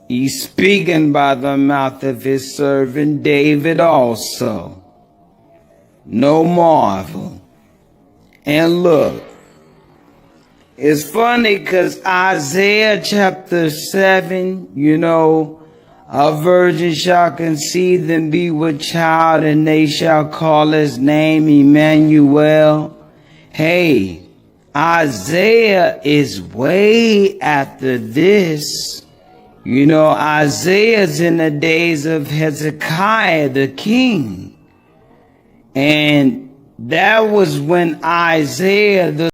He's speaking by the mouth of his servant David also. No marvel. And look, it's funny because Isaiah chapter 7, a virgin shall conceive and be with child, and they shall call his name Emmanuel. Hey, Isaiah is way after this. Isaiah's in the days of Hezekiah the king. And that was when Isaiah the